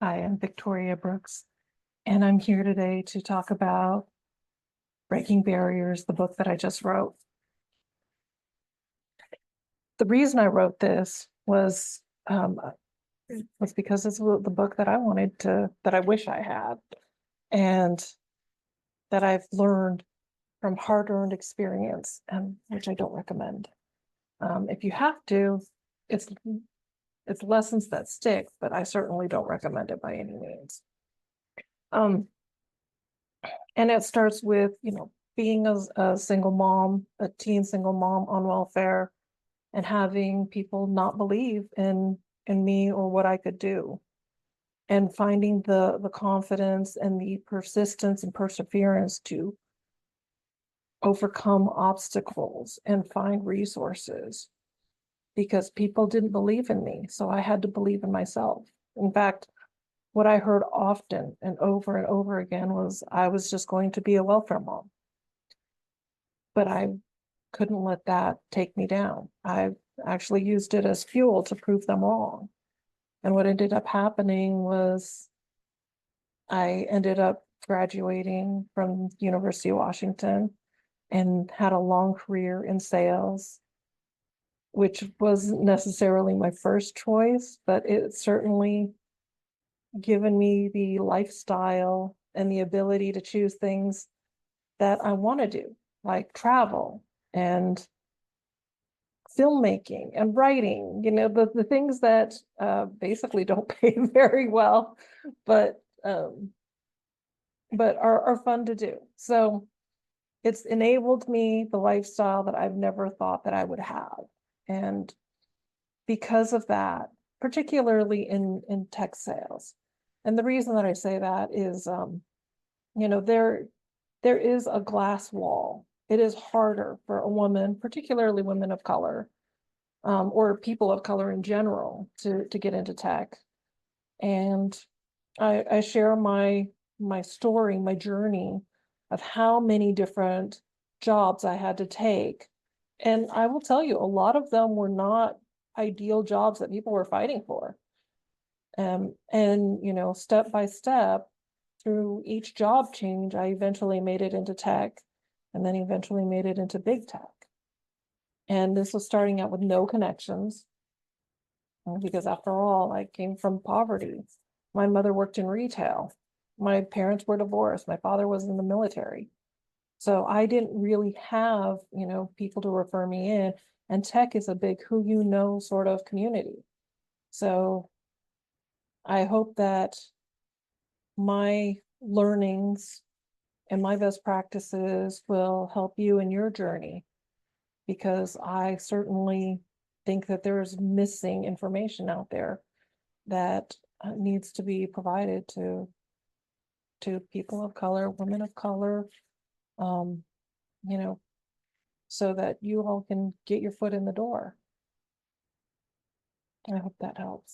Hi, I'm Victoria Brooks, and I'm here today to talk about Breaking Barriers, the book that I just wrote. The reason I wrote this was because it's the book that that I wish I had, and that I've learned from hard-earned experience, and which I don't recommend. If you have to, it's it's lessons that stick, but I certainly don't recommend it by any means. Um, And it starts with, being a single mom, a teen single mom on welfare, and having people not believe in me or what I could do. And finding the confidence and the persistence and perseverance to overcome obstacles and find resources because people didn't believe in me. So I had to believe in myself. In fact, what I heard often and over again was I was just going to be a welfare mom. But I couldn't let that take me down. I actually used it as fuel to prove them wrong. And what ended up happening was I ended up graduating from University of Washington and had a long career in sales, which wasn't necessarily my first choice, but it certainly given me the lifestyle and the ability to choose things that I want to do, like travel and filmmaking and writing, the things that basically don't pay very well, but are fun to do. So it's enabled me the lifestyle that I've never thought that I would have. And because of that, particularly in tech sales. And the reason that I say that is, you know, there there is a glass wall. It is harder for a woman, particularly women of color, or people of color in general, to get into tech. And I share my story, my journey of how many different jobs I had to take. And I will tell you, a lot of them were not ideal jobs that people were fighting for. And step by step through each job change, I eventually made it into tech and then eventually made it into big tech. And this was starting out with no connections, because after all, I came from poverty. My mother worked in retail. My parents were divorced. My father was in the military. So I didn't really have, people to refer me in. And tech is a big who you know sort of community. So I hope that my learnings and my best practices will help you in your journey, because I certainly think that there is missing information out there that needs to be provided to people of color, women of color, um, you know, so that you all can get your foot in the door. I hope that helps.